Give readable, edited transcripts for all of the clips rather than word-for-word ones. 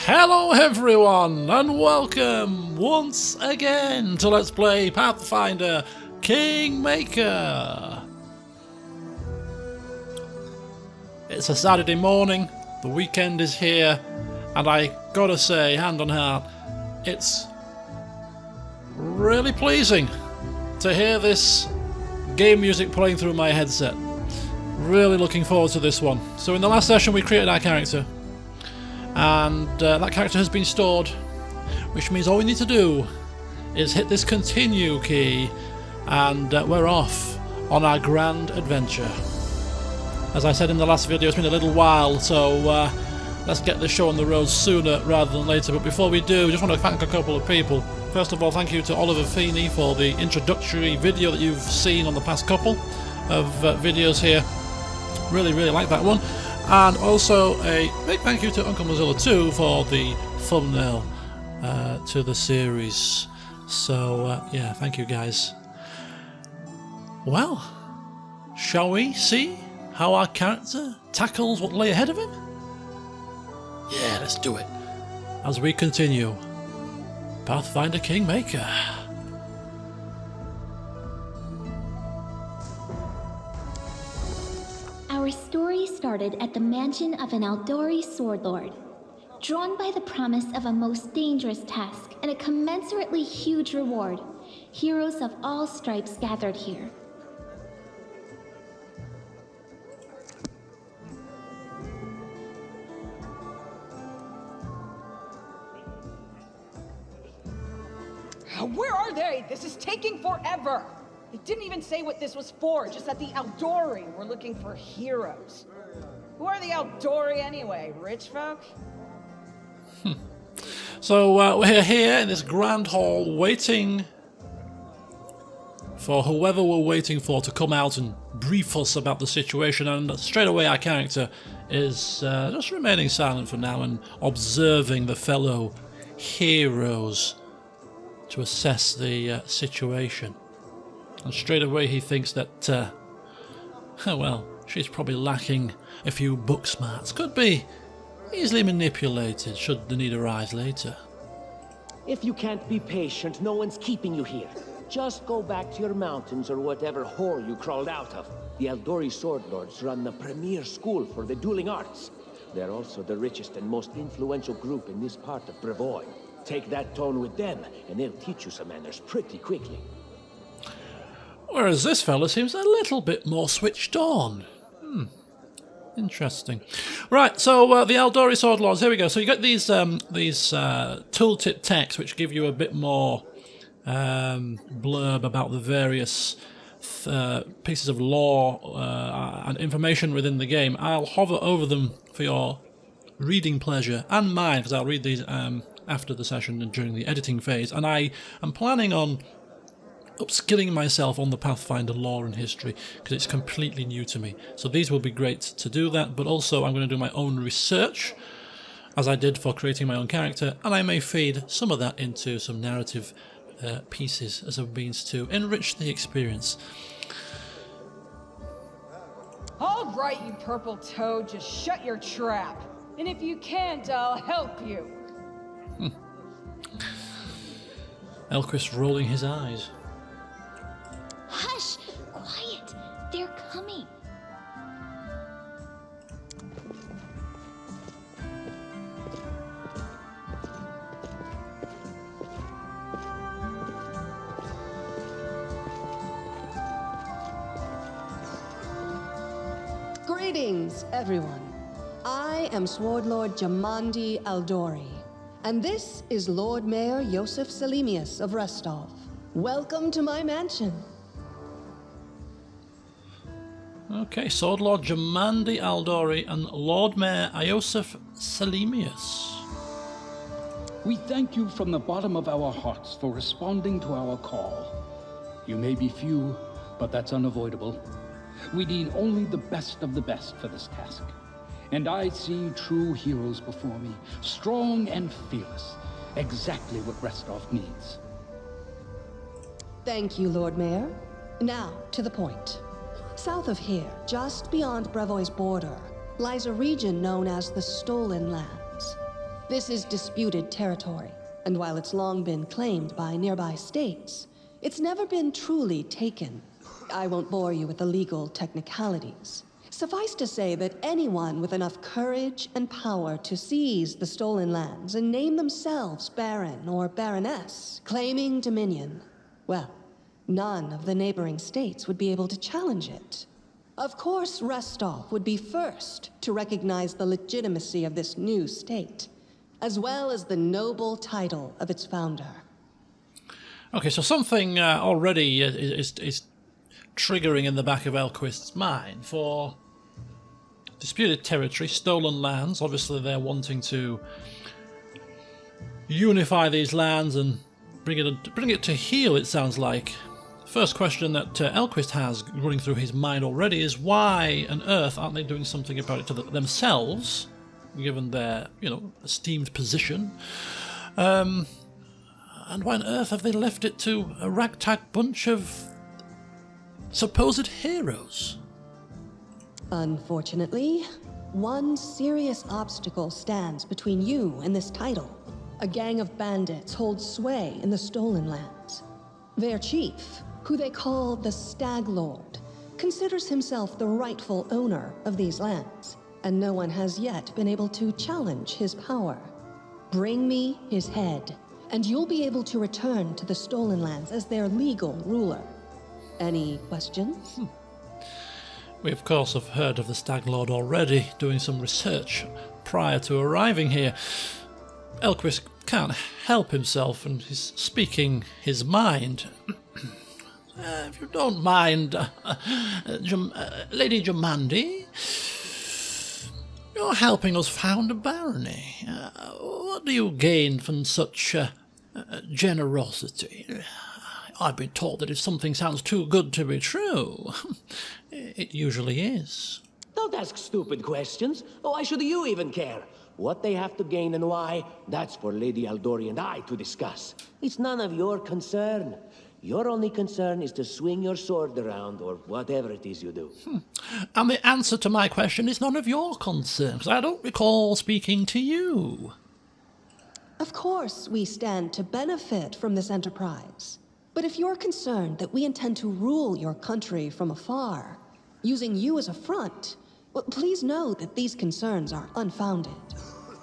Hello everyone, and welcome once again to Let's Play Pathfinder Kingmaker. It's a Saturday morning, the weekend is here, and I gotta say, hand on heart, it's really pleasing to hear this game music playing through my headset. Really looking forward to this one. So in the last session we created our character, and that character has been stored, which means all we need to do is hit this continue key and we're off on our grand adventure. As I said in the last video, it's been a little while, so let's get the show on the road sooner rather than later. But before we do, I just want to thank a couple of people. First of all, thank you to Oliver Feeney for the introductory video that you've seen on the past couple of videos here. Really like that one. And also a big thank you to Uncle Mozilla 2 for the thumbnail to the series. So yeah, thank you guys. Well, shall we see how our character tackles what lay ahead of him? Yeah, let's do it. As we continue, Pathfinder Kingmaker. Our story started at the mansion of an Aldori sword lord. Drawn by the promise of a most dangerous task and a commensurately huge reward, heroes of all stripes gathered here. Where are they? This is taking forever! It didn't even say what this was for, just that the Aldori were looking for heroes. Who are the Aldori anyway? Rich folk? So we're here in this grand hall waiting for whoever we're waiting for to come out and brief us about the situation, and straight away our character is just remaining silent for now and observing the fellow heroes to assess the situation. And straight away he thinks that, well, she's probably lacking a few book smarts. Could be easily manipulated should the need arise later. If you can't be patient, no one's keeping you here. Just go back to your mountains or whatever hole you crawled out of. The Aldori Sword Lords run the premier school for the dueling arts. They're also the richest and most influential group in this part of Brevoy. Take that tone with them, and they'll teach you some manners pretty quickly. Whereas this fella seems a little bit more switched on. Interesting. Right, so the Aldori Sword Lords, here we go. So you got these tooltip texts which give you a bit more blurb about the various pieces of lore and information within the game. I'll hover over them for your reading pleasure and mine, because I'll read these after the session and during the editing phase. And I am planning on upskilling myself on the Pathfinder lore and history, because it's completely new to me. So these will be great to do that, but also I'm going to do my own research, as I did for creating my own character, and I may feed some of that into some narrative pieces as a means to enrich the experience. All right, you purple toad, just shut your trap. And if you can't, I'll help you. Elquist rolling his eyes. Hush! Quiet! They're coming! Greetings, everyone. I am Sword Lord Jamandi Aldori, and this is Lord Mayor Yosef Selimius of Restov. Welcome to my mansion. Okay, Sword Lord Jamandi Aldori and Lord Mayor Iosef Selimius. We thank you from the bottom of our hearts for responding to our call. You may be few, but that's unavoidable. We need only the best of the best for this task. And I see true heroes before me, strong and fearless, exactly what Restov needs. Thank you, Lord Mayor. Now, to the point. South of here, just beyond Brevoy's border, lies a region known as the Stolen Lands. This is disputed territory, and while it's long been claimed by nearby states, it's never been truly taken. I won't bore you with the legal technicalities. Suffice to say that anyone with enough courage and power to seize the stolen lands and name themselves Baron or Baroness, claiming dominion, well, none of the neighboring states would be able to challenge it. Of course, Restov would be first to recognize the legitimacy of this new state, as well as the noble title of its founder. Okay, so something already is triggering in the back of Elquist's mind. For disputed territory, stolen lands, obviously they're wanting to unify these lands and bring it to heel, it sounds like. First question that Elquist has running through his mind already is why on earth aren't they doing something about it to themselves, given their, esteemed position? And why on earth have they left it to a ragtag bunch of supposed heroes? Unfortunately, one serious obstacle stands between you and this title. A gang of bandits holds sway in the stolen lands. Their chief, who they call the Stag Lord, considers himself the rightful owner of these lands, and no one has yet been able to challenge his power. Bring me his head, and you'll be able to return to the stolen lands as their legal ruler. Any questions? We, of course, have heard of the Stag Lord already, doing some research prior to arriving here. Elquist can't help himself and he's speaking his mind. If you don't mind, Lady Jamandi, you're helping us found a barony. What do you gain from such generosity? I've been taught that if something sounds too good to be true, it usually is. Don't ask stupid questions. Why should you even care? What they have to gain and why, that's for Lady Aldori and I to discuss. It's none of your concern. Your only concern is to swing your sword around, or whatever it is you do. And the answer to my question is none of your concern, because I don't recall speaking to you. Of course, we stand to benefit from this enterprise. But if you're concerned that we intend to rule your country from afar, using you as a front, well, please know that these concerns are unfounded.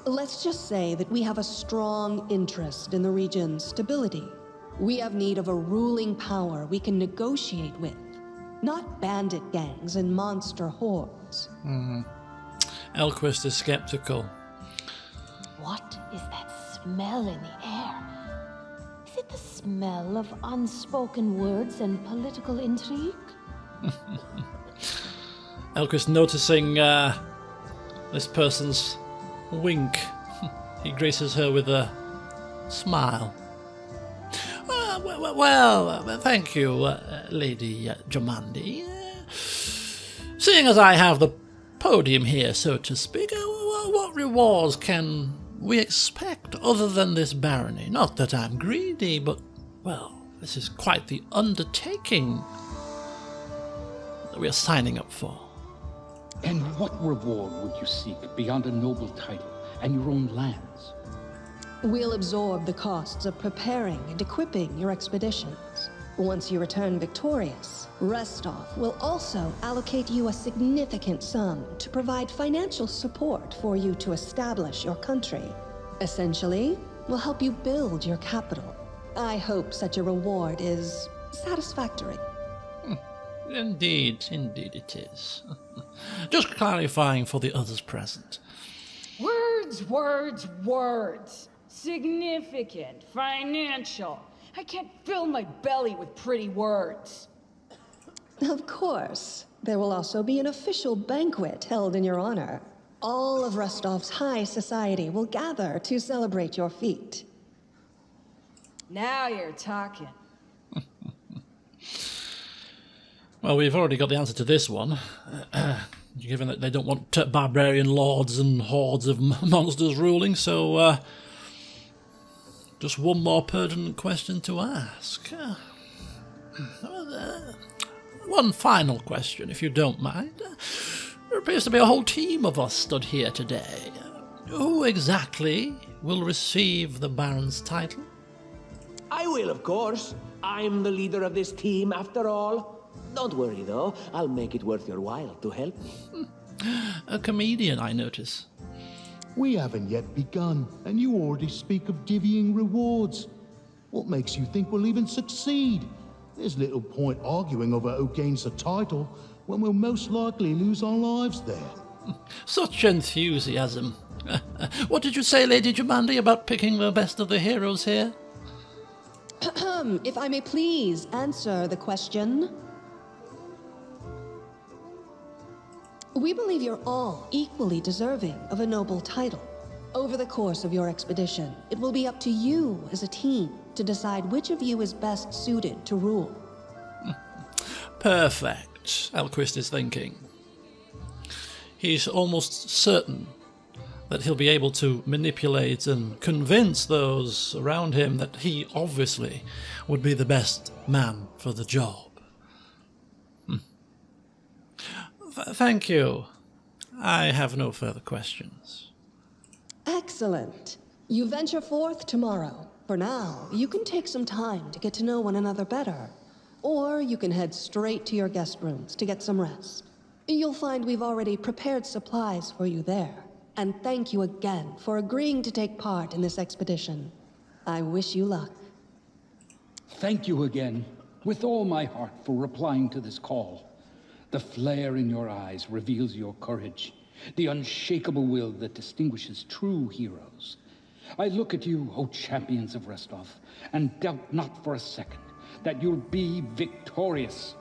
Let's just say that we have a strong interest in the region's stability. We have need of a ruling power we can negotiate with, not bandit gangs and monster hordes. Elquist is skeptical. What is that smell in the air? Is it the smell of unspoken words and political intrigue? Elquist noticing this person's wink. He graces her with a smile. Well, thank you, Lady Jamandi. Seeing as I have the podium here, so to speak, what rewards can we expect other than this barony? Not that I'm greedy, but, well, this is quite the undertaking that we are signing up for. And what reward would you seek beyond a noble title and your own lands? We'll absorb the costs of preparing and equipping your expeditions. Once you return victorious, Restov will also allocate you a significant sum to provide financial support for you to establish your country. Essentially, we'll help you build your capital. I hope such a reward is satisfactory. Indeed it is. Just clarifying for the others present. Words, words, words. Significant, financial. I can't fill my belly with pretty words. Of course. There will also be an official banquet held in your honor. All of Restov's high society will gather to celebrate your feat. Now you're talking. Well, we've already got the answer to this one. Given that they don't want barbarian lords and hordes of monsters ruling, so just one more pertinent question to ask. One final question, if you don't mind. There appears to be a whole team of us stood here today. Who exactly will receive the Baron's title? I will, of course. I'm the leader of this team, after all. Don't worry, though. I'll make it worth your while to help me. A comedian, I notice. We haven't yet begun, and you already speak of divvying rewards. What makes you think we'll even succeed? There's little point arguing over who gains the title when we'll most likely lose our lives there. Such enthusiasm. What did you say, Lady Jumandi, about picking the best of the heroes here? If I may please answer the question. We believe you're all equally deserving of a noble title. Over the course of your expedition, it will be up to you as a team to decide which of you is best suited to rule. Perfect, Elquist is thinking. He's almost certain that he'll be able to manipulate and convince those around him that he obviously would be the best man for the job. Thank you. I have no further questions. Excellent. You venture forth tomorrow. For now, you can take some time to get to know one another better. Or you can head straight to your guest rooms to get some rest. You'll find we've already prepared supplies for you there. And thank you again for agreeing to take part in this expedition. I wish you luck. Thank you again, with all my heart, for replying to this call. The flare in your eyes reveals your courage, the unshakable will that distinguishes true heroes. I look at you, O champions of Restov, and doubt not for a second that you'll be victorious.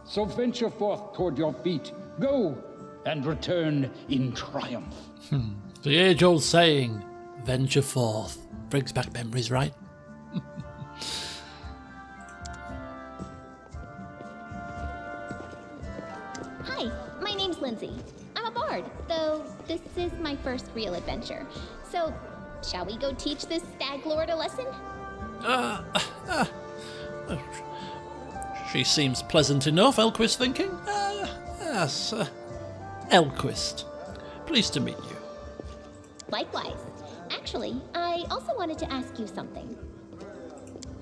So venture forth toward your feet, go, and return in triumph. The age-old saying, venture forth, brings back memories, right? Hi, my name's Lindsay. I'm a bard, though this is my first real adventure. So, shall we go teach this stag lord a lesson? She seems pleasant enough, Elquist thinking. Yes, Elquist. Pleased to meet you. Likewise. Actually, I also wanted to ask you something.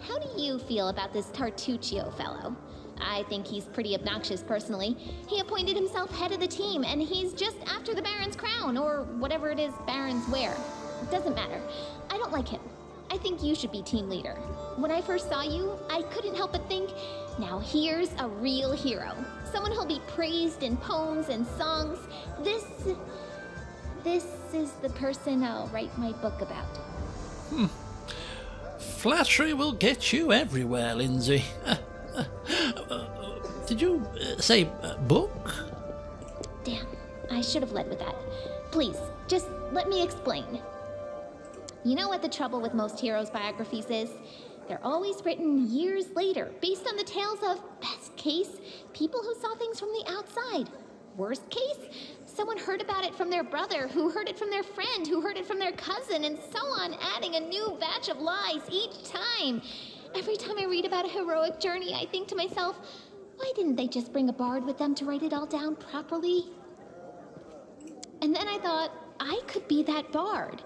How do you feel about this Tartuccio fellow? I think he's pretty obnoxious personally. He appointed himself head of the team, and he's just after the Baron's crown, or whatever it is barons wear. It doesn't matter. I don't like him. I think you should be team leader. When I first saw you, I couldn't help but think, now here's a real hero. Someone who'll be praised in poems and songs. This is the person I'll write my book about. Flattery will get you everywhere, Lindsay. Did you say book? Damn, I should have led with that. Please, just let me explain. You know what the trouble with most heroes' biographies is? They're always written years later, based on the tales of, best case, people who saw things from the outside. Worst case, someone heard about it from their brother, who heard it from their friend, who heard it from their cousin, and so on, adding a new batch of lies each time. Every time I read about a heroic journey, I think to myself, why didn't they just bring a bard with them to write it all down properly? And then I thought, I could be that bard.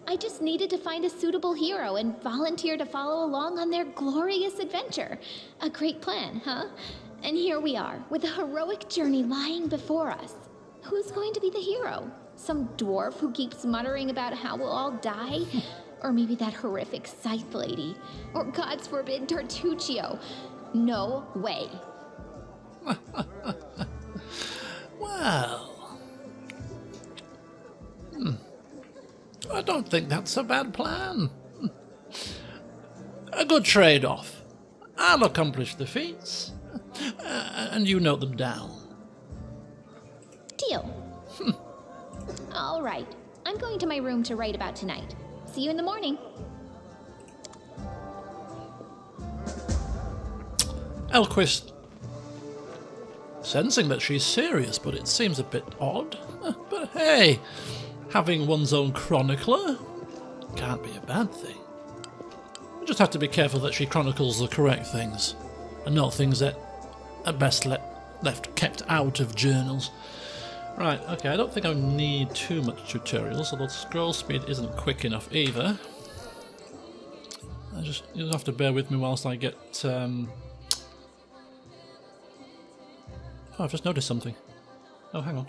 I just needed to find a suitable hero and volunteer to follow along on their glorious adventure. A great plan, huh? And here we are, with a heroic journey lying before us. Who's going to be the hero? Some dwarf who keeps muttering about how we'll all die? Or maybe that horrific scythe lady? Or God's forbid, Tartuccio? No way. Well... I don't think that's a bad plan. A good trade-off. I'll accomplish the feats, and you note them down. Deal. All right. I'm going to my room to write about tonight. See you in the morning. Elquist, sensing that she's serious, but it seems a bit odd. But hey, having one's own chronicler can't be a bad thing. You just have to be careful that she chronicles the correct things, and not things that are best left kept out of journals. Right, okay, I don't think I need too much tutorials, although scroll speed isn't quick enough either. You'll have to bear with me whilst I get... Oh, I've just noticed something. Oh, hang on.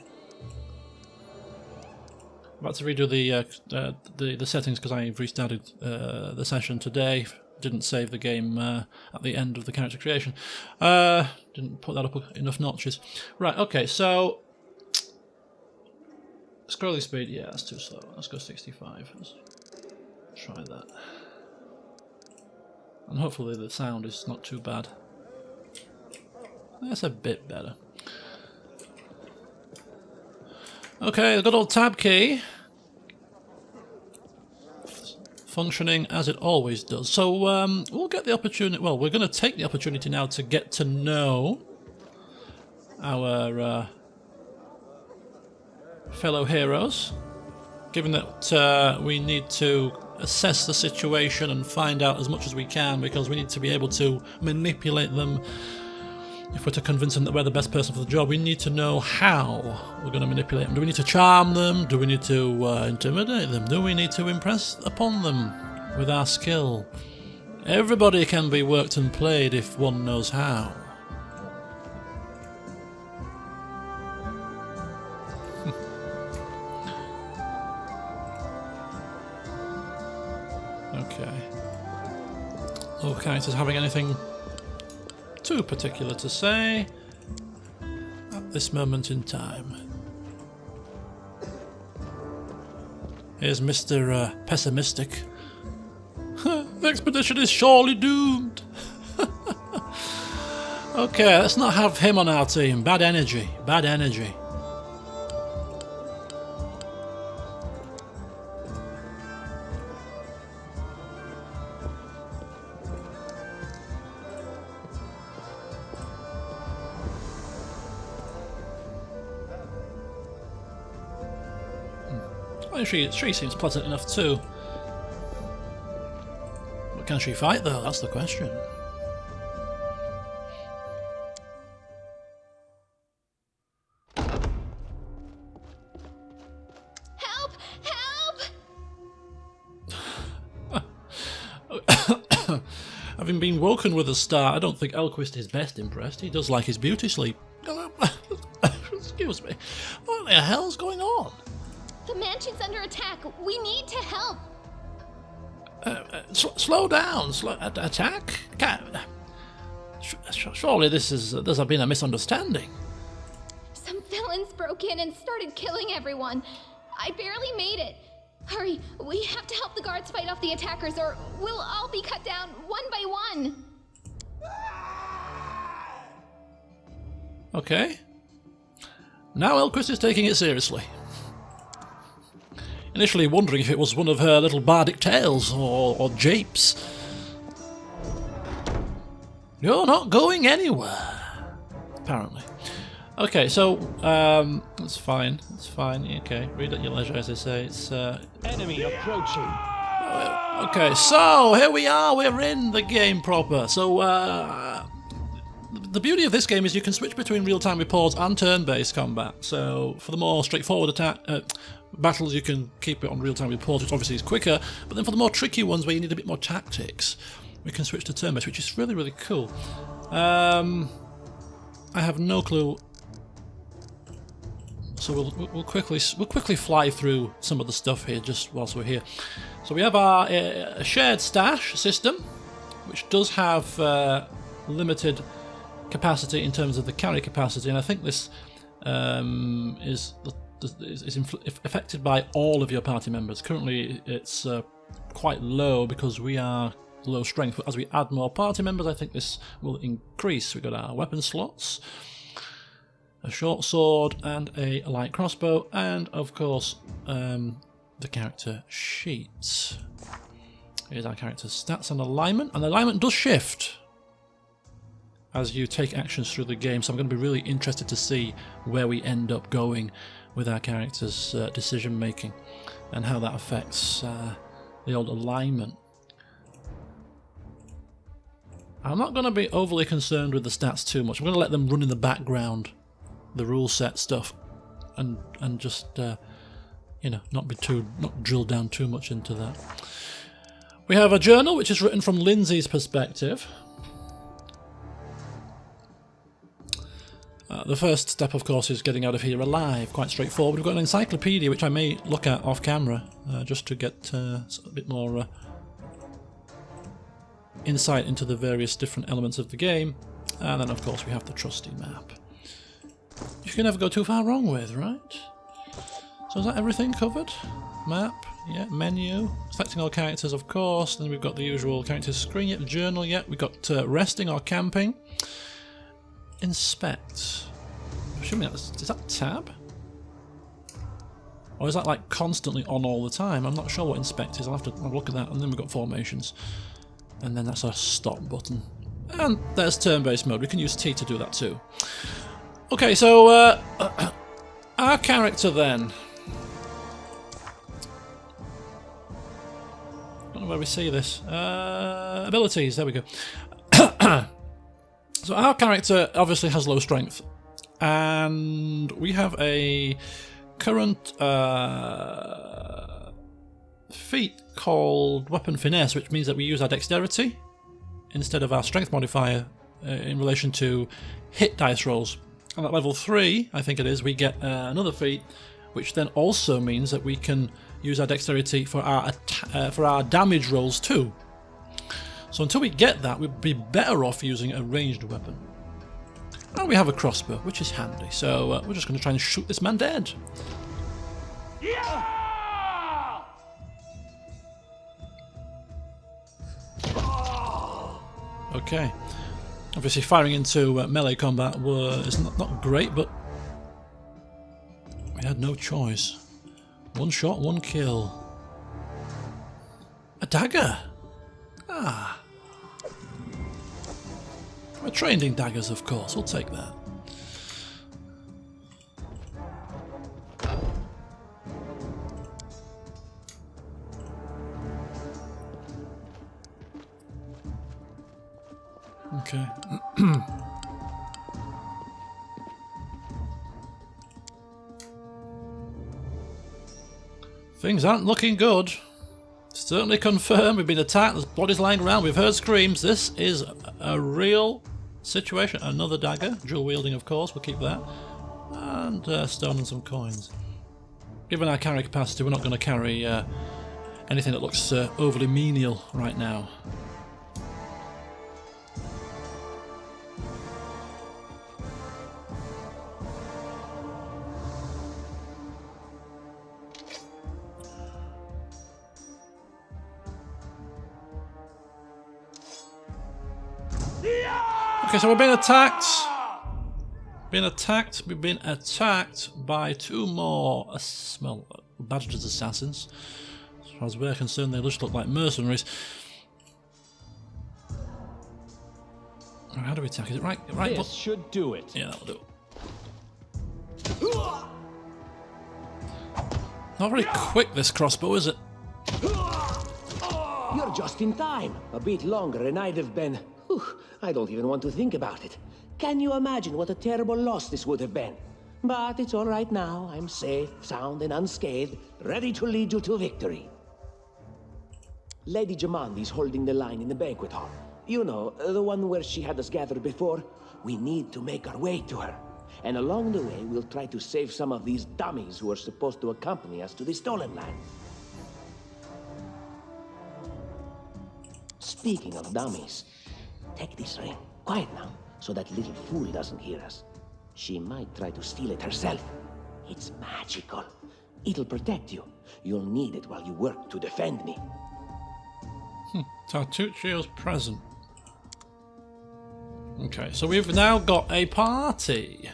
I'm about to redo the settings because I restarted the session today. Didn't save the game at the end of the character creation. Didn't put that up enough notches. Right, okay, so... Scrolling speed, yeah, that's too slow. Let's go 65. Let's try that. And hopefully the sound is not too bad. That's a bit better. Okay, the good old tab key. Functioning as it always does. So we'll get the opportunity, well, we're going to take the opportunity now to get to know our fellow heroes, given that we need to assess the situation and find out as much as we can, because we need to be able to manipulate them. If we're to convince them that we're the best person for the job, we need to know how we're going to manipulate them. Do we need to charm them? Do we need to intimidate them? Do we need to impress upon them with our skill? Everybody can be worked and played if one knows how. Okay. No characters having anything too particular to say at this moment in time. Here's Mr. Pessimistic. The expedition is surely doomed. Okay, let's not have him on our team. Bad energy. Bad energy. She seems pleasant enough too. But can she fight though? That's the question. Help! Help! Having been woken with a start, I don't think Elquist is best impressed. He does like his beauty sleep. Excuse me. What the hell's going on? The mansion's under attack. We need to help. Slow down. Attack? Surely there's been a misunderstanding. Some villains broke in and started killing everyone. I barely made it. Hurry, we have to help the guards fight off the attackers, or we'll all be cut down one by one. Okay. Now Elquist is taking it seriously. Initially wondering if it was one of her little bardic tales or japes. You're not going anywhere, apparently. Okay, so that's fine. That's fine. Okay, read at your leisure, as they say. It's Enemy approaching. okay. So here we are. We're in the game proper. So the beauty of this game is you can switch between real-time reports and turn-based combat. So for the more straightforward battles, you can keep it on real-time reports, which obviously is quicker. But then for the more tricky ones where you need a bit more tactics, we can switch to turn-based, which is really, really cool. I have no clue. So we'll quickly fly through some of the stuff here just whilst we're here. So we have our shared stash system, which does have limited capacity in terms of the carry capacity, and I think this is affected by all of your party members. Currently it's quite low because we are low strength, but as we add more party members I think this will increase. We've got our weapon slots, a short sword and a light crossbow, and of course the character sheet. Here's our character's stats and alignment, and alignment does shift as you take actions through the game, so I'm going to be really interested to see where we end up going with our character's decision making and how that affects the old alignment. I'm not going to be overly concerned with the stats too much. I'm going to let them run in the background, the rule set stuff, and just you know, not drill down too much into that. We have a journal which is written from Lindsay's perspective. The first step, of course, is getting out of here alive. Quite straightforward. We've got an encyclopedia which I may look at off camera just to get a bit more insight into the various different elements of the game. And then, of course, we have the trusty map. You can never go too far wrong with, right? So is that everything covered? Map, yeah, menu, selecting all characters, of course. Then we've got the usual characters screen, yet journal, yet we've got resting or camping. Inspect. I'm assuming is that tab? Or is that like constantly on all the time? I'm not sure what inspect is. I'll have to have a look at that. And then we've got formations. And then that's our stop button. And there's turn-based mode. We can use T to do that too. Okay, so our character then. I don't know where we see this. Abilities, there we go. So our character obviously has low strength. And we have a current feat called Weapon Finesse, which means that we use our dexterity instead of our strength modifier in relation to hit dice rolls. And at level 3, I think it is, we get another feat, which then also means that we can use our dexterity for our damage rolls too. So until we get that, we'd be better off using a ranged weapon. And we have a crossbow, which is handy. So we're just going to try and shoot this man dead. Yeah! Okay. Obviously, firing into melee combat is not great, but we had no choice. One shot, one kill. A dagger! Ah. We're trained in daggers, of course. We'll take that. Okay. Things aren't looking good. Certainly confirmed. We've been attacked. There's bodies lying around. We've heard screams. This is a real situation. Another dagger. Dual wielding, of course. We'll keep that. And stone and some coins. Given our carry capacity, we're not going to carry anything that looks overly menial right now. Okay, so we've been attacked. We've been attacked by two more, badged as assassins. As far as we're concerned, they just look like mercenaries. How do we attack? Is it right? This should do it. Yeah, that'll do. Not very quick, this crossbow, is it? You're just in time. A bit longer and I'd have been... Whew, I don't even want to think about it. Can you imagine what a terrible loss this would have been? But it's all right now. I'm safe, sound, and unscathed, ready to lead you to victory. Lady Jamandi's holding the line in the banquet hall. You know, the one where she had us gathered before. We need to make our way to her. And along the way, we'll try to save some of these dummies who are supposed to accompany us to the stolen land. Speaking of dummies, take this ring. Quiet now, so that little fool doesn't hear us. She might try to steal it herself. It's magical. It'll protect you. You'll need it while you work to defend me. Tartuccio's present. Okay, so we've now got a party.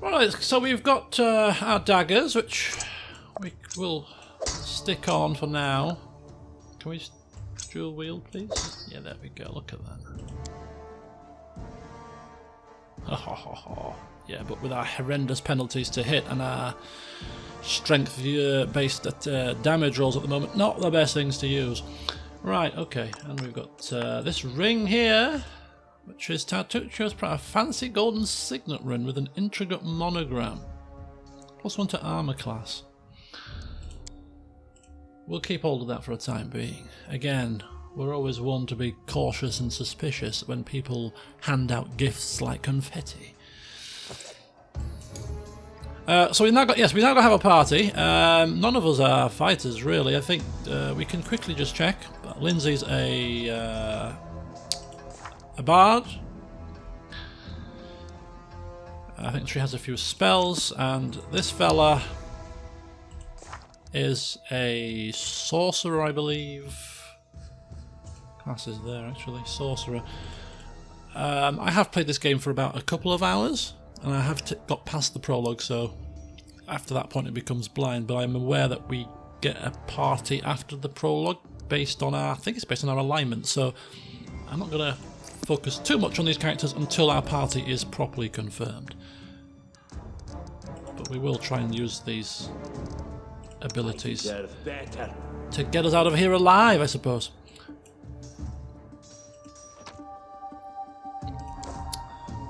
Right, so we've got our daggers, which we will stick on for now. Can we dual wield, please? Yeah, there we go. Look at that. Yeah, but with our horrendous penalties to hit and our strength-based damage rolls at the moment, not the best things to use. Right, okay, and we've got this ring here, which is tattooed shows a fancy golden signet ring with an intricate monogram. +1 to armor class. We'll keep hold of that for a time being. Again, we're always one to be cautious and suspicious when people hand out gifts like confetti. So we now got to have a party. None of us are fighters, really. I think we can quickly just check. Lindsay's a bard. I think she has a few spells, and this fella is a sorcerer, I believe. Class is there, actually. Sorcerer. I have played this game for about a couple of hours, and I have got past the prologue, so after that point it becomes blind, but I'm aware that we get a party after the prologue based on our, I think it's based on our alignment, so I'm not going to focus too much on these characters until our party is properly confirmed. But we will try and use these abilities to get us out of here alive, I suppose.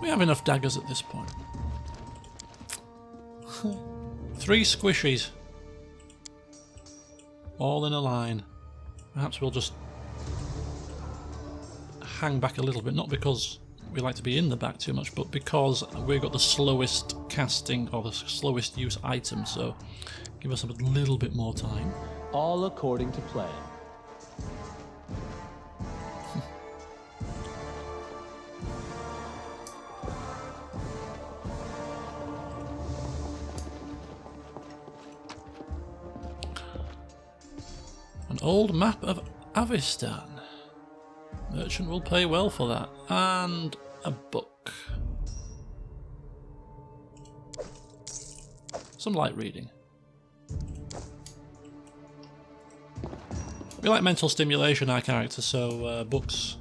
We have enough daggers at this point. 3 squishies. All in a line. Perhaps we'll just hang back a little bit, not because we like to be in the back too much, but because we've got the slowest casting or the slowest use item, so give us a little bit more time. All according to plan. An old map of Avistan. Merchant will pay well for that. And a book. Some light reading. We like mental stimulation, our characters, so books.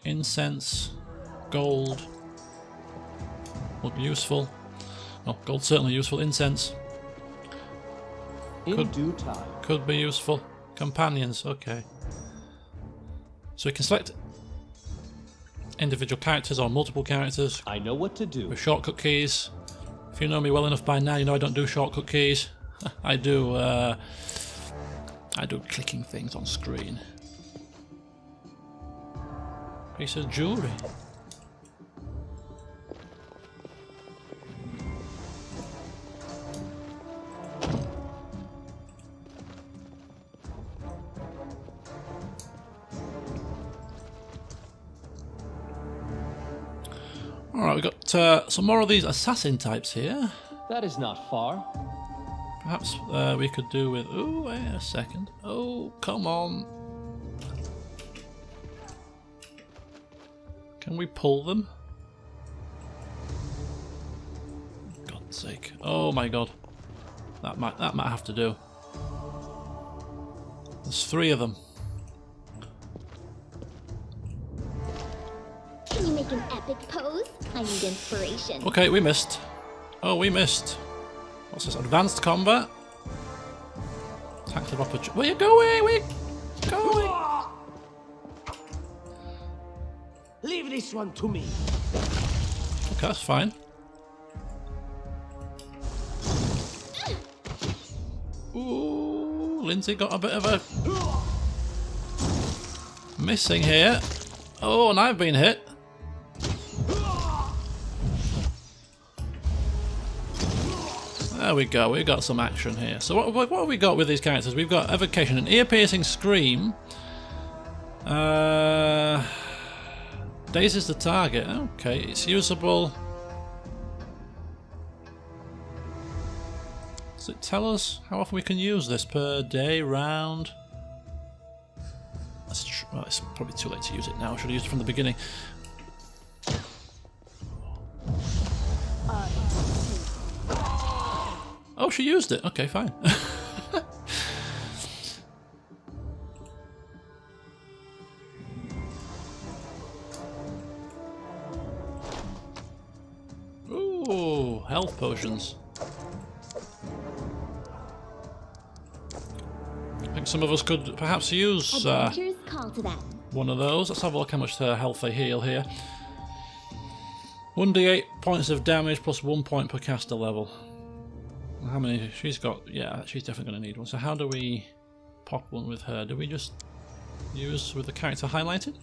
Incense. Gold. Look useful. Oh, gold's certainly useful. Incense. In due time. Could be useful. Companions, okay. So we can select individual characters or multiple characters. I know what to do. With shortcut keys. If you know me well enough by now, you know I don't do shortcut keys. I do clicking things on screen. Piece of jewellery. Alright, we've got some more of these assassin types here. That is not far. Perhaps we could do with... Ooh, wait a second. Oh, come on. Can we pull them? For God's sake. Oh my god. That might have to do. There's 3 of them. Can you make an epic pose? I need inspiration. Okay, we missed. Oh, we missed. What's this? Advanced combat? Attacks of opportunity. Where you going? Where you going? Leave this one to me. Okay, that's fine. Ooh, Lindsay got a bit of a missing here. Oh, and I've been hit. There we go, we've got some action here. So what have we got with these characters? We've got evocation, an ear-piercing scream. Dazes the target. Okay, it's usable. Does it tell us how often we can use this per day, round? Well, it's probably too late to use it now. I should have used it from the beginning. Oh, she used it. Okay, fine. Ooh, health potions. I think some of us could perhaps use Adventures call to that. One of those. Let's have a look how much health they heal here. 1d8 points of damage plus 1 point per caster level. How many? She's got... Yeah, she's definitely going to need one. So how do we pop one with her? Do we just use with the character highlighted?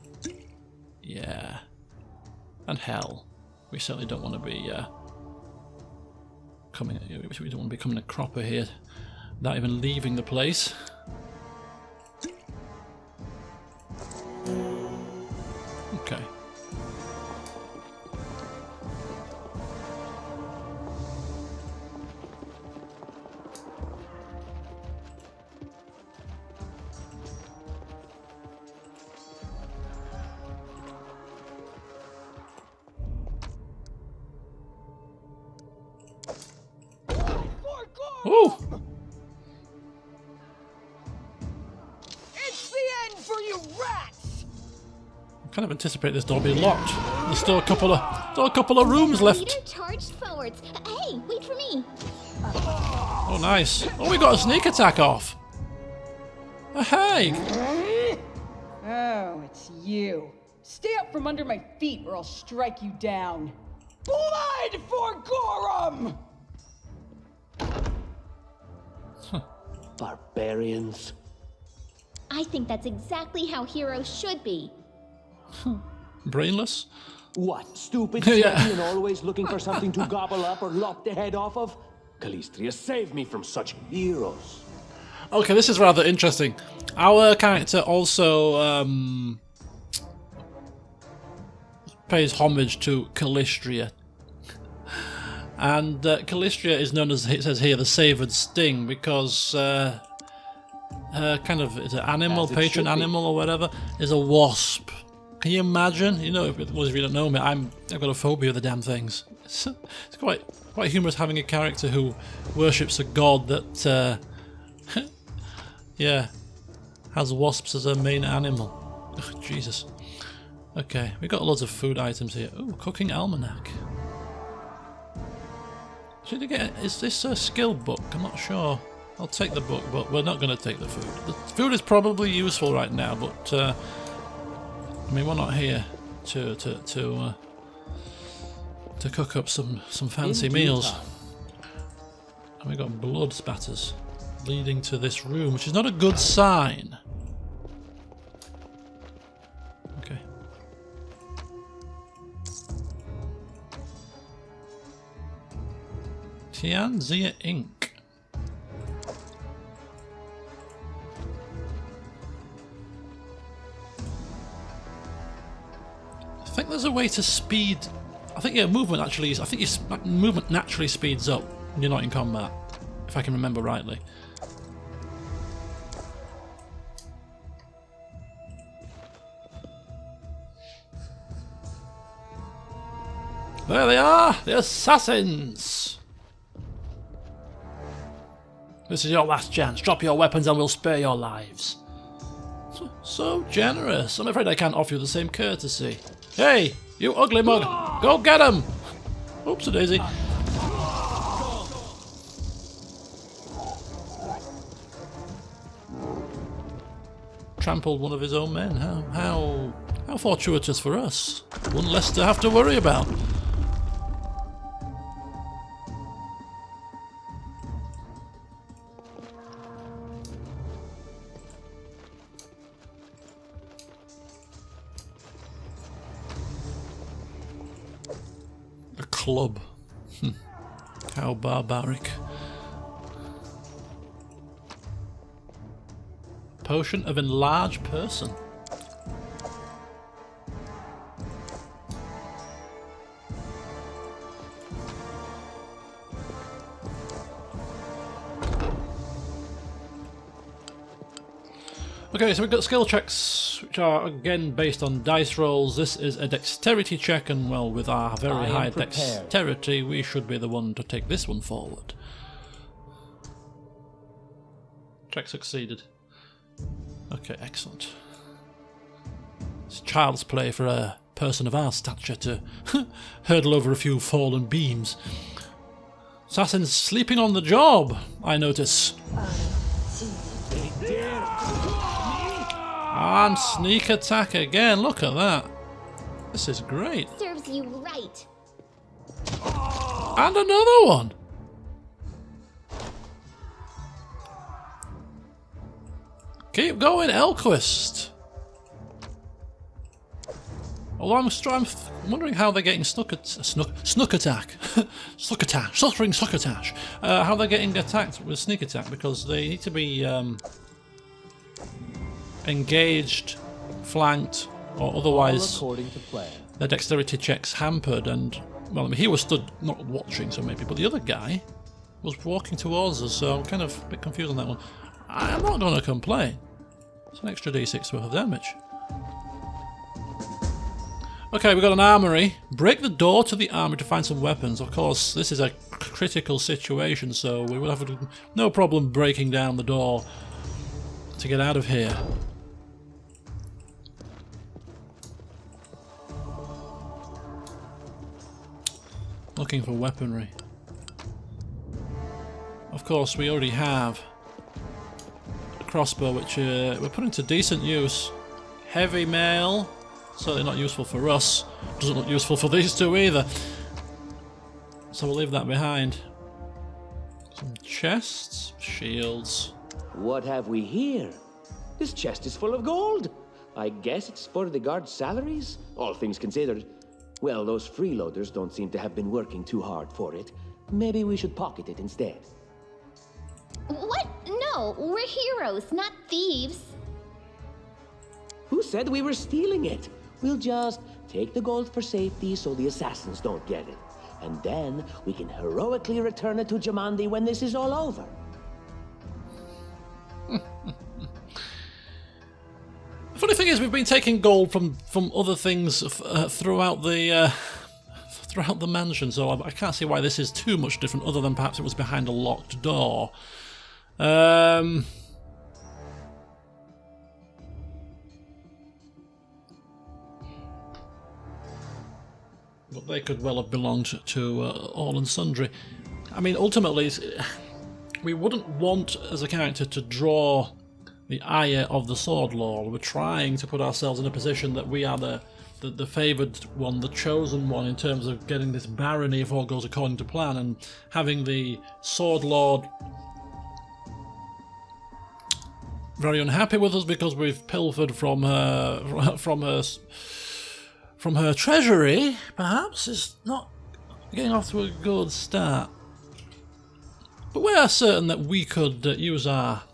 Yeah. And hell. We certainly don't want to be coming... We don't want to be coming a cropper here without even leaving the place. Okay. Ooh! It's the end for you rats! I kind of anticipate this door being locked. There's still a couple of rooms left. Leader charged forwards. Hey, wait for me. Oh, nice. Oh, we got a sneak attack off. Oh, hey! Oh, it's you. Stay up from under my feet or I'll strike you down. Blood for Gorum! Barbarians. I think that's exactly how heroes should be. Brainless? What, stupid, Yeah. sneaky, and always looking for something to gobble up or lop the head off of? Calistria, save me from such heroes. Okay, this is rather interesting. Our character also pays homage to Calistria. And Calistria is known as, it says here, the savoured sting, because her kind of is an animal, patron animal or whatever, is a wasp. Can you imagine? You know, if you don't know me, I've got a phobia of the damn things. It's quite humorous having a character who worships a god that, yeah, has wasps as a main animal. Ugh, Jesus. Okay, we got loads of food items here. Ooh, cooking almanac. Should I get? Is this a skill book? I'm not sure. I'll take the book, but we're not going to take the food. The food is probably useful right now, but I mean, we're not here to cook up some fancy meals. And we got blood spatters leading to this room, which is not a good sign. Okay. Tianzia ink. I think there's a way to speed. I think movement actually is. I think your movement naturally speeds up when you're not in combat, if I can remember rightly. There they are, the assassins. This is your last chance. Drop your weapons and we'll spare your lives. So generous. I'm afraid I can't offer you the same courtesy. Hey, you ugly mug! Go get him! Oops-a-daisy. Trampled one of his own men. How fortuitous for us. One less to have to worry about. Club. How barbaric. Potion of enlarged person. Okay, so we've got skill checks, which are again based on dice rolls. This is a dexterity check, and well, with our very high dexterity, we should be the one to take this one forward. Check succeeded. Okay, excellent. It's child's play for a person of our stature to hurdle over a few fallen beams. Assassin's sleeping on the job, I notice. And sneak attack again. Look at that. This is great. Serves you right. And another one. Keep going, Elquist. Although I'm wondering how they're getting snook attack. Stuttering succotash. How they're getting attacked with sneak attack, because they need to be engaged, flanked, or otherwise according to plan. their dexterity checks hampered. And well, I mean, he was stood not watching, so maybe, but the other guy was walking towards us, so I'm kind of a bit confused on that one. I'm not going to complain. It's an extra d6 worth of damage. Okay, we've got an armory. Break the door to the armory to find some weapons. Of course, this is a critical situation, so we will have no problem breaking down the door to get out of here. Looking for weaponry. Of course, we already have a crossbow, which we're putting to decent use. Heavy mail. Certainly not useful for us. Doesn't look useful for these two either. So we'll leave that behind. Some chests, shields. What have we here? This chest is full of gold. I guess it's for the guards' salaries, all things considered. Well, those freeloaders don't seem to have been working too hard for it. Maybe we should pocket it instead. What? No, we're heroes, not thieves. Who said we were stealing it? We'll just take the gold for safety so the assassins don't get it. And then we can heroically return it to Jamandi when this is all over. The funny thing is, we've been taking gold from other things throughout the mansion, so I can't see why this is too much different, other than perhaps it was behind a locked door. But they could well have belonged to all and sundry. I mean, ultimately, we wouldn't want, as a character, to draw the ire of the Sword Lord. We're trying to put ourselves in a position that we are the favoured one, the chosen one, in terms of getting this barony if all goes according to plan, and having the Sword Lord very unhappy with us because we've pilfered from her treasury, perhaps, is not getting off to a good start. But we are certain that we could use our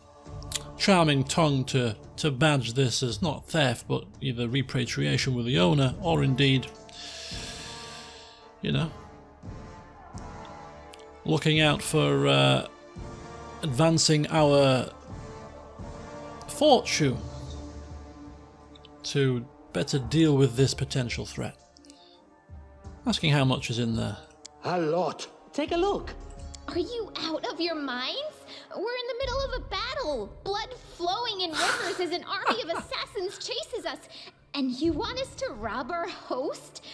charming tongue to badge this as not theft, but either repatriation with the owner, or indeed, you know, looking out for advancing our fortune to better deal with this potential threat. Asking how much is in there. A lot. Take a look. Are you out of your minds? We're in the middle of a battle. Blood flowing in rivers as an army of assassins chases us. And you want us to rob our host?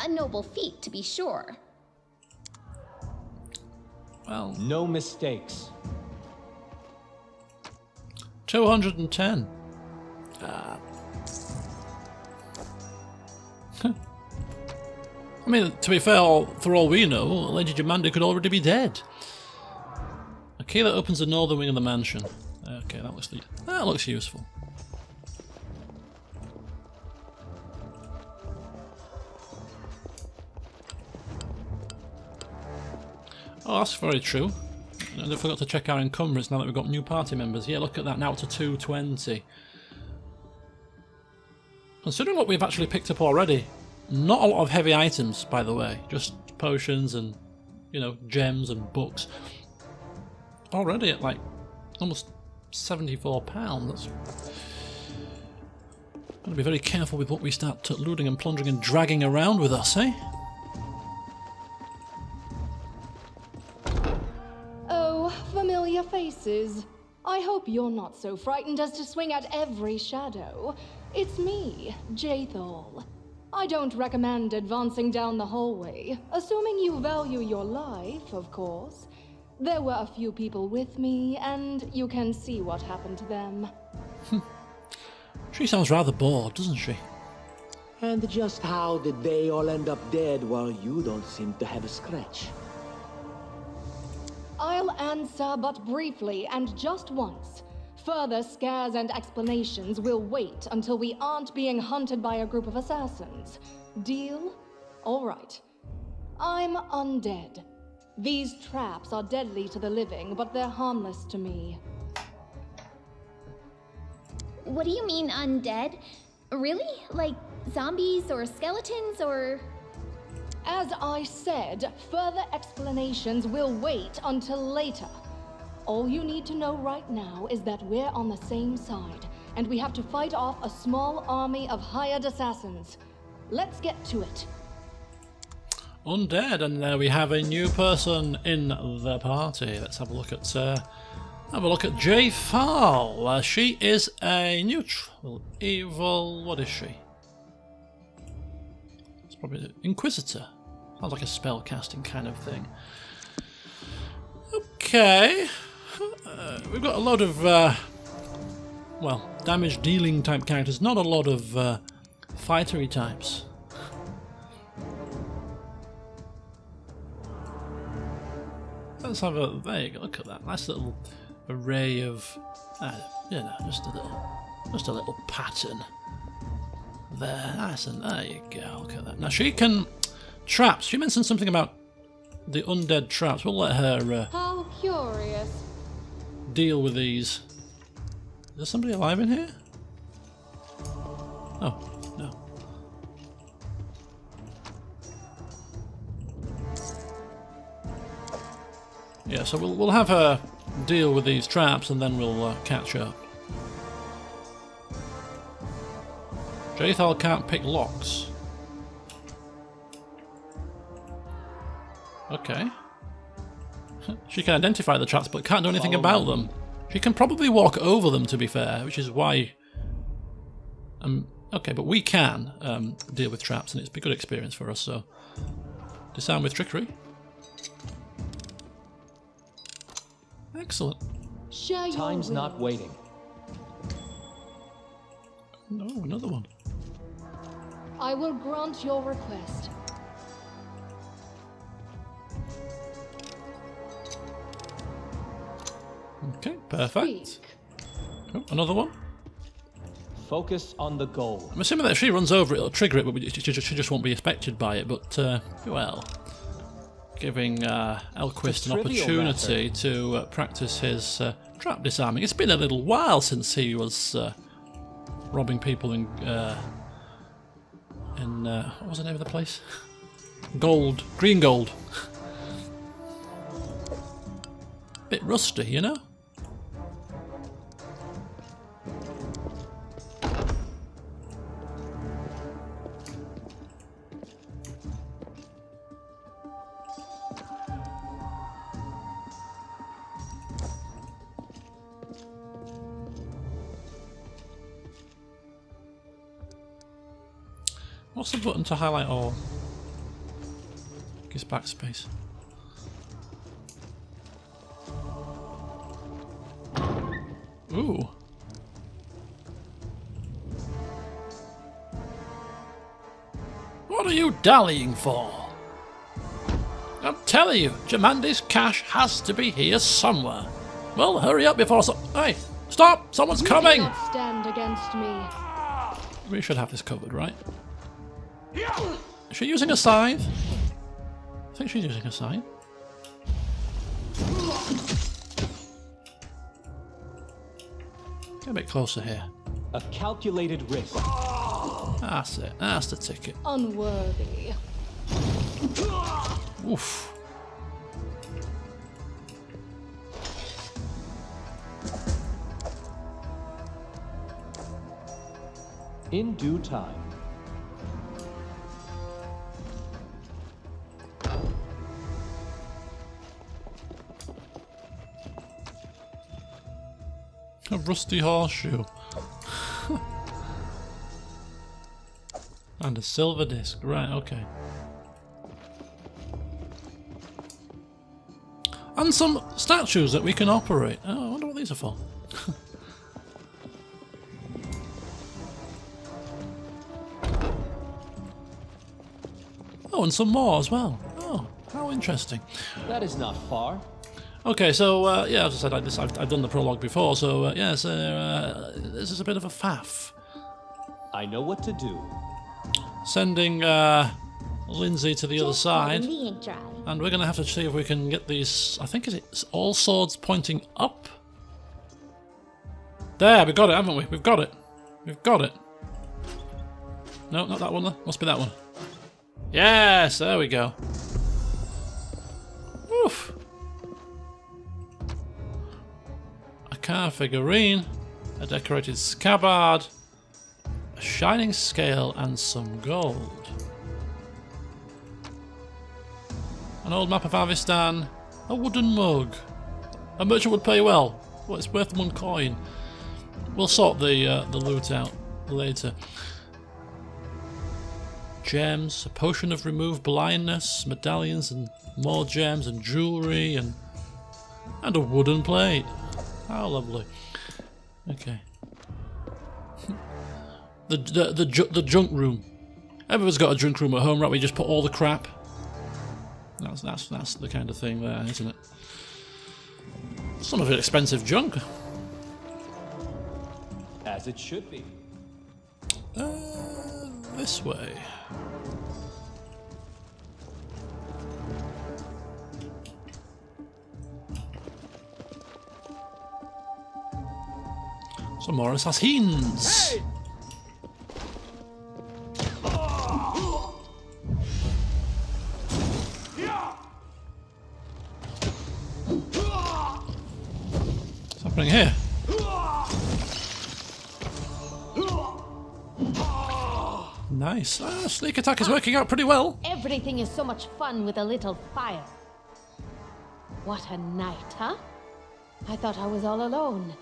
A noble feat, to be sure. Well, No mistakes. 210. I mean, to be fair, for all we know, Lady Jamandi could already be dead. A key that opens the northern wing of the mansion. Okay, that looks useful. Oh, that's very true. I forgot to check our encumbrance now that we've got new party members. Yeah, look at that, now to 220. Considering what we've actually picked up already, not a lot of heavy items, by the way, just potions and, you know, gems and books. Already at like almost £74. That's got to be very careful with what we start looting and plundering and dragging around with us, eh? Oh, familiar faces. I hope you're not so frightened as to swing at every shadow. It's me, Jaethal. I don't recommend advancing down the hallway, assuming you value your life, of course. There were a few people with me, and you can see what happened to them. She sounds rather bored, doesn't she? And just how did they all end up dead while you don't seem to have a scratch? I'll answer but briefly and just once. Further scares and explanations will wait until we aren't being hunted by a group of assassins. Deal? All right. I'm undead. These traps are deadly to the living, but they're harmless to me. What do you mean undead? Really? Like zombies or skeletons or... As I said, further explanations will wait until later. All you need to know right now is that we're on the same side, and we have to fight off a small army of hired assassins. Let's get to it. Undead, and there we have a new person in the party. Let's have a look at Jay Farl. She is a neutral evil. What is she? It's probably an Inquisitor. Sounds like a spell casting kind of thing. Okay, we've got a lot of well, damage dealing type characters. Not a lot of fightery types. Let's have a, there you go, look at that, nice little array of, you know, just a little pattern there, nice, and there you go, look at that. Now she can, traps, she mentioned something about the undead traps, we'll let her How curious. deal with these. Is there somebody alive in here? Oh, no. Yeah, so we'll have her deal with these traps and then we'll catch up. Jathal can't pick locks. Okay. She can identify the traps but can't do anything about them. She can probably walk over them, to be fair, which is why... okay, but we can deal with traps and it's a good experience for us, so... Disarm with trickery. Excellent. Time's not waiting. No, another one. I will grant your request. Okay, perfect. Speak. Oh, another one. Focus on the goal. I'm assuming that if she runs over it, it'll trigger it, but she just won't be affected by it. But, well, giving Elquist an opportunity to practice his trap disarming. It's been a little while since he was robbing people in what was the name of the place? Green Gold. Bit rusty, you know? What's the button to highlight all? Gives backspace. Ooh. What are you dallying for? I'm telling you, Jamandi's cache has to be here somewhere. Well, hurry up before Hey, stop! Someone's coming! You cannot stand against me. We should have this covered, right? Is she using a scythe? I think she's using a scythe. Get a bit closer here. A calculated risk. That's it. That's the ticket. Unworthy. Oof. In due time. A rusty horseshoe. And a silver disc. Right, okay. And some statues that we can operate. Oh, I wonder what these are for. Oh, and some more as well. Oh, how interesting. That is not far. Okay, so yeah, as I said, I've done the prologue before, so yes, this is a bit of a faff. I know what to do. Sending Lindsay to the other side, The ink dry. and we're going to have to see if we can get these. I think it's all swords pointing up. There, we've got it, haven't we? We've got it. We've got it. No, not that one. There. Must be that one. Yes, there we go. Oof. A car figurine, a decorated scabbard, a shining scale, and some gold. An old map of Avistan, a wooden mug. A merchant would pay well. Well, it's worth 1 coin. We'll sort the loot out later. Gems, a potion of remove blindness, medallions and more gems and jewellery and a wooden plate. How lovely. Okay. the junk room. Everyone's got a junk room at home, right? We just put all the crap. That's the kind of thing there, isn't it? Some of it expensive junk. As it should be. This way. Some more assassins. Hey! What's happening here? Nice. Sneak attack is working out pretty well. Everything is so much fun with a little fire. What a night, huh? I thought I was all alone.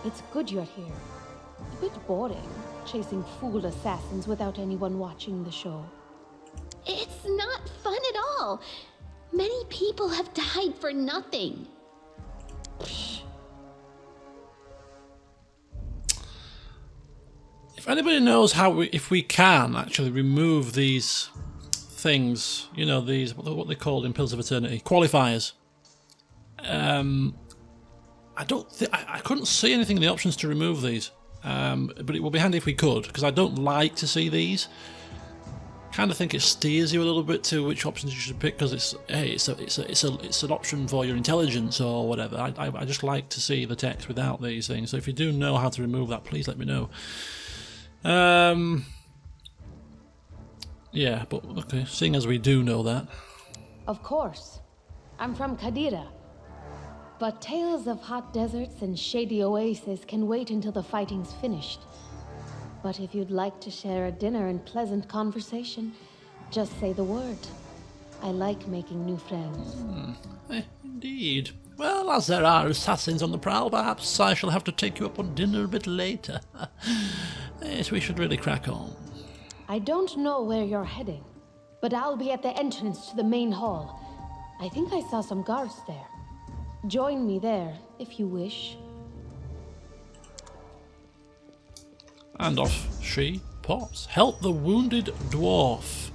It's good you're here. A bit boring, chasing fool assassins without anyone watching the show. It's not fun at all. Many people have died for nothing. If anybody knows how if we can actually remove these things, you know, these what they called in Pillars of Eternity, qualifiers. I couldn't see anything in the options to remove these, but it would be handy if we could, because I don't like to see these. Kind of think it steers you a little bit to which options you should pick, because it's an option for your intelligence or whatever. I just like to see the text without these things. So if you do know how to remove that, please let me know. Yeah, but okay, seeing as we do know that. Of course. I'm from Kadira. But tales of hot deserts and shady oases can wait until the fighting's finished. But if you'd like to share a dinner and pleasant conversation, just say the word. I like making new friends. Indeed. Well, as there are assassins on the prowl, perhaps I shall have to take you up on dinner a bit later. Yes, we should really crack on. I don't know where you're heading, but I'll be at the entrance to the main hall. I think I saw some guards there. Join me there, if you wish. And off she pops. Help the wounded dwarf.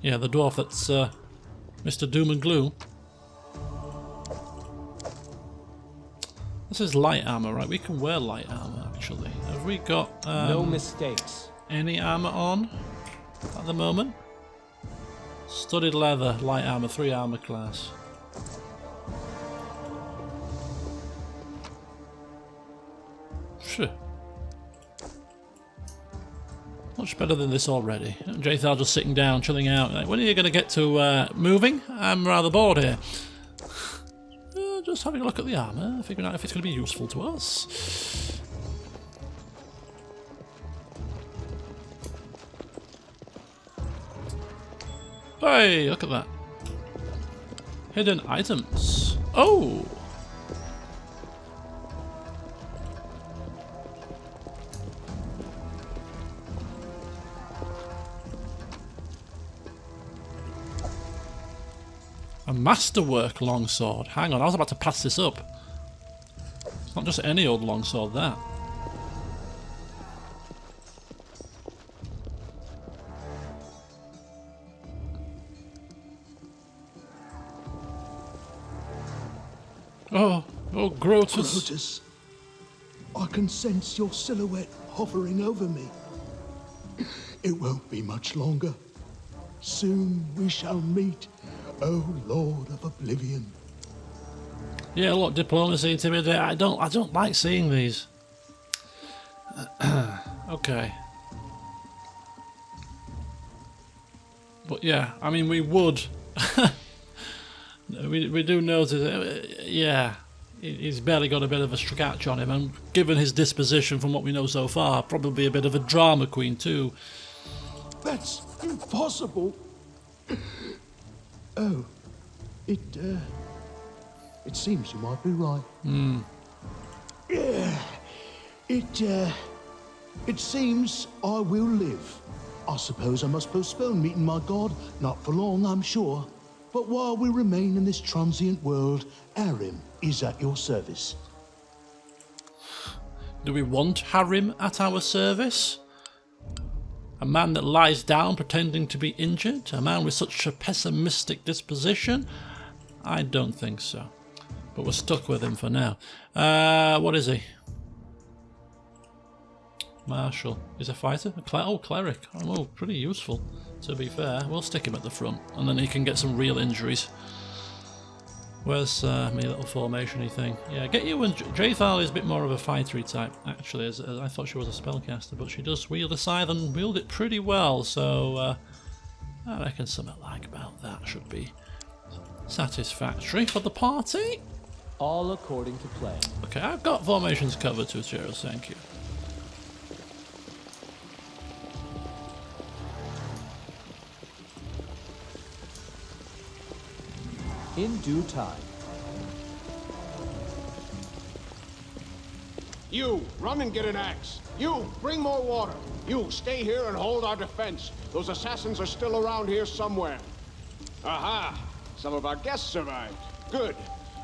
Yeah, the dwarf that's Mr. Doom and Gloom. This is light armor, right? We can wear light armor, actually. Have we got no mistakes. Any armor on at the moment? Studded leather, light armor, 3 armor class. Phew. Much better than this already. Jathar just sitting down, chilling out. Like, when are you going to get to moving? I'm rather bored here. Just having a look at the armour, figuring out if it's going to be useful to us. Hey, look at that. Hidden items. Oh! A masterwork longsword. Hang on, I was about to pass this up. It's not just any old longsword, that. Oh, Grotus. Grotus, I can sense your silhouette hovering over me. It won't be much longer. Soon we shall meet, O Lord of Oblivion. Yeah, look, diplomacy, intimidate. I don't like seeing these. Okay. But yeah, I mean, we would. we do notice. Yeah, he's barely got a bit of a scratch on him, and given his disposition, from what we know so far, probably a bit of a drama queen too. That's impossible. Oh, it seems you might be right. Yeah, it seems I will live. I suppose I must postpone meeting my god, not for long, I'm sure. But while we remain in this transient world, Arim is at your service. Do we want Harim at our service? A man that lies down pretending to be injured? A man with such a pessimistic disposition? I don't think so. But we're stuck with him for now. What is he? Marshal. He's a fighter? Cleric. Oh, pretty useful, to be fair. We'll stick him at the front, and then he can get some real injuries. Where's my little formation-y thing? Yeah, get you and Jathal is a bit more of a fightery type, actually, as I thought she was a spellcaster, but she does wield a scythe and wield it pretty well, so I reckon something like about that should be satisfactory for the party. All according to plan. Okay, I've got formations covered to Cheers, thank you. In due time. You, run and get an axe. You, bring more water. You, stay here and hold our defense. Those assassins are still around here somewhere. Aha! Some of our guests survived. Good.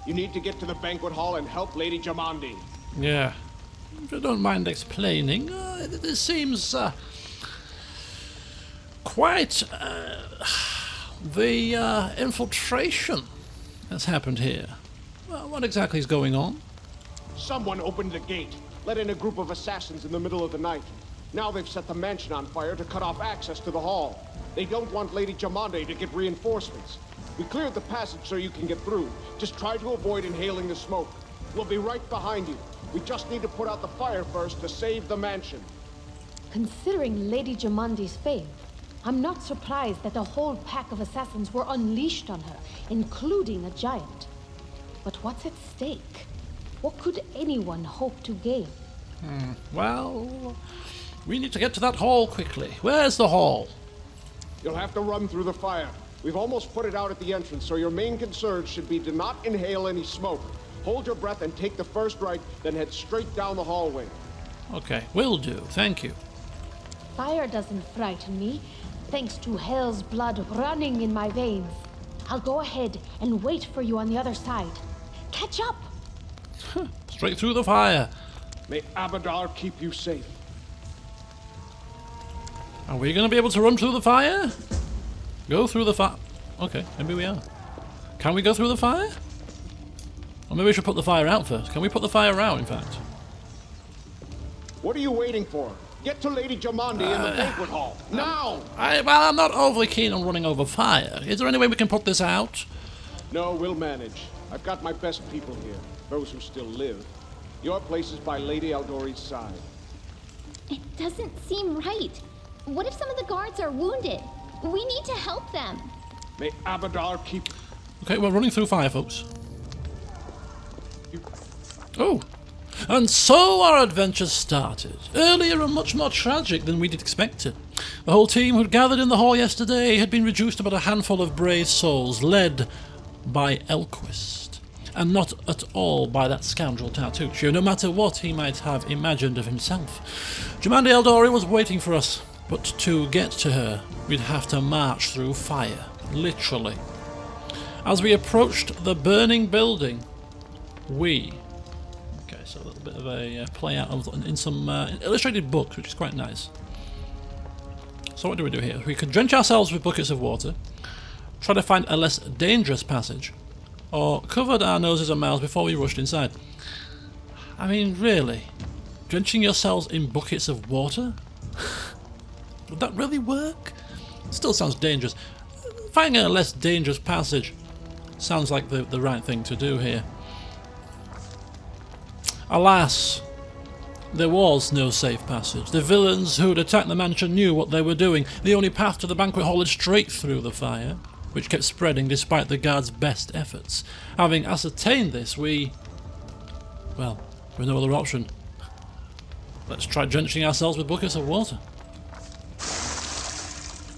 You need to get to the banquet hall and help Lady Jamandi. Yeah. If you don't mind explaining, this seems quite the infiltration that's happened here. Well, what exactly is going on? Someone opened the gate, let in a group of assassins in the middle of the night. Now they've set the mansion on fire to cut off access to the hall. They don't want Lady Jamande to get reinforcements. We cleared the passage so you can get through. Just try to avoid inhaling the smoke. We'll be right behind you. We just need to put out the fire first to save the mansion. Considering Lady Jamandi's fame, I'm not surprised that a whole pack of assassins were unleashed on her, including a giant. But what's at stake? What could anyone hope to gain? Well, we need to get to that hall quickly. Where's the hall? You'll have to run through the fire. We've almost put it out at the entrance, so your main concern should be to not inhale any smoke. Hold your breath and take the first right, then head straight down the hallway. Okay, will do. Thank you. Fire doesn't frighten me, thanks to hell's blood running in my veins. I'll go ahead and wait for you on the other side. Catch up! Straight through the fire. May Abadar keep you safe. Are we going to be able to run through the fire? Go through the fire. Okay, maybe we are. Can we go through the fire? Or maybe we should put the fire out first. Can we put the fire out, in fact? What are you waiting for? Get to Lady Jamandi in the banquet hall. Now! Well, I'm not overly keen on running over fire. Is there any way we can put this out? No, we'll manage. I've got my best people here. Those who still live. Your place is by Lady Aldori's side. It doesn't seem right. What if some of the guards are wounded? We need to help them. May Abadar keep... Okay, we're running through fire, folks. Oh! And so our adventure started. Earlier and much more tragic than we'd expected. The whole team who'd gathered in the hall yesterday had been reduced to but a handful of brave souls, led by Elquist. And not at all by that scoundrel Tartuccio, no matter what he might have imagined of himself. Jamandi Aldori was waiting for us, but to get to her, we'd have to march through fire, literally. As we approached the burning building, so a little bit of a play out of, in some illustrated books, which is quite nice. So what do we do here? We can drench ourselves with buckets of water, try to find a less dangerous passage, or covered our noses and mouths before we rushed inside. I mean, really? Drenching yourselves in buckets of water? Would that really work? Still sounds dangerous. Finding a less dangerous passage sounds like the right thing to do here. Alas, there was no safe passage. The villains who'd attacked the mansion knew what they were doing. The only path to the banquet hall led straight through the fire, which kept spreading despite the guards' best efforts. Having ascertained this, well, with no other option. Let's try drenching ourselves with buckets of water.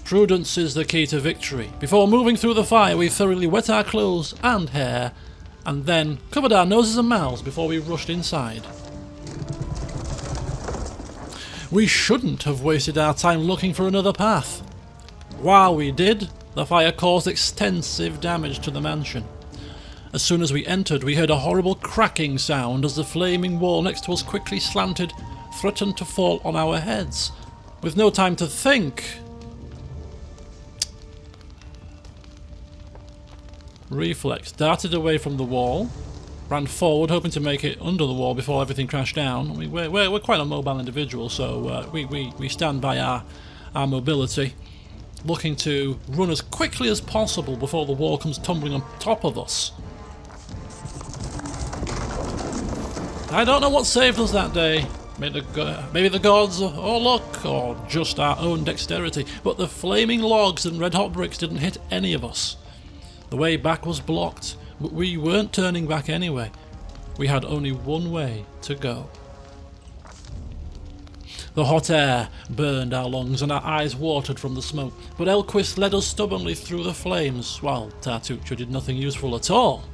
Prudence is the key to victory. Before moving through the fire, we thoroughly wet our clothes and hair, and then covered our noses and mouths before we rushed inside. We shouldn't have wasted our time looking for another path. While we did, the fire caused extensive damage to the mansion. As soon as we entered, we heard a horrible cracking sound as the flaming wall next to us quickly slanted, threatened to fall on our heads. With no time to think, Reflex darted away from the wall, ran forward hoping to make it under the wall before everything crashed down. We're quite a mobile individual, so we stand by our mobility, looking to run as quickly as possible before the wall comes tumbling on top of us. I don't know what saved us that day. Maybe the gods, or luck, or just our own dexterity, but the flaming logs and red-hot bricks didn't hit any of us. The way back was blocked, but we weren't turning back anyway. We had only one way to go. The hot air burned our lungs and our eyes watered from the smoke, but Elquist led us stubbornly through the flames, while Tartuccio did nothing useful at all.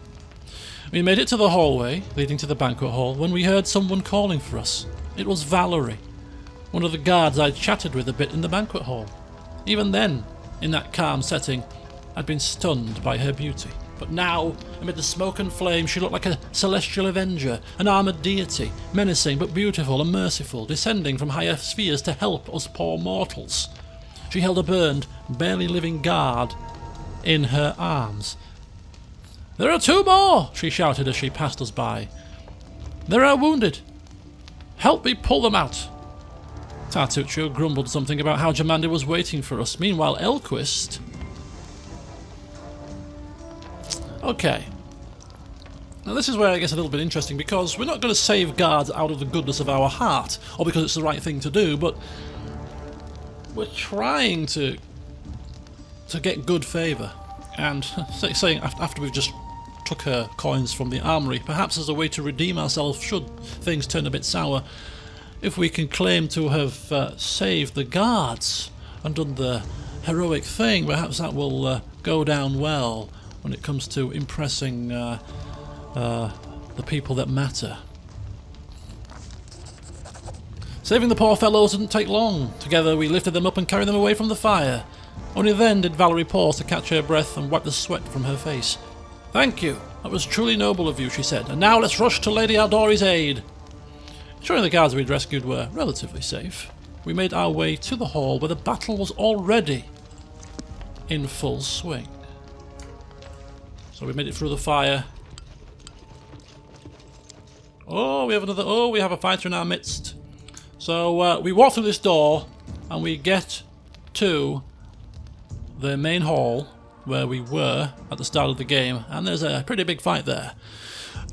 We made it to the hallway leading to the banquet hall when we heard someone calling for us. It was Valerie, one of the guards I'd chatted with a bit in the banquet hall. Even then, in that calm setting, I'd been stunned by her beauty. But now, amid the smoke and flame, she looked like a celestial avenger, an armoured deity, menacing but beautiful and merciful, descending from higher spheres to help us poor mortals. She held a burned, barely living guard in her arms. "There are two more!" she shouted as she passed us by. "There are wounded. Help me pull them out." Tartuccio grumbled something about how Jamandi was waiting for us. Meanwhile, Elquist... Okay. Now this is where it gets a little bit interesting, because we're not going to save guards out of the goodness of our heart, or because it's the right thing to do, but we're trying to get good favour. And saying after we've just took her coins from the armoury, perhaps as a way to redeem ourselves should things turn a bit sour, if we can claim to have saved the guards and done the heroic thing, perhaps that will go down well when it comes to impressing the people that matter. Saving the poor fellows didn't take long. Together we lifted them up and carried them away from the fire. Only then did Valerie pause to catch her breath and wipe the sweat from her face. "Thank you. That was truly noble of you," she said. "And now let's rush to Lady Aldori's aid." Ensuring the guards we'd rescued were relatively safe, we made our way to the hall where the battle was already in full swing. So we made it through the fire. Oh, we have a fighter in our midst. So we walk through this door and we get to the main hall where we were at the start of the game, and there's a pretty big fight there.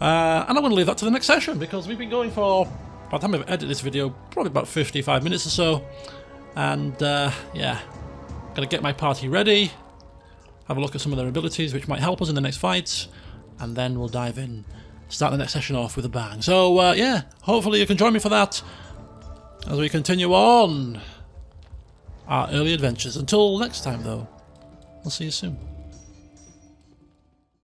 And I'm going to leave that to the next session, because we've been going for, by the time I've edited this video, probably about 55 minutes or so. And yeah, going to get my party ready, have a look at some of their abilities which might help us in the next fight, and then we'll dive in, start the next session off with a bang. So yeah, hopefully you can join me for that as we continue on our early adventures. Until next time though, I'll see you soon.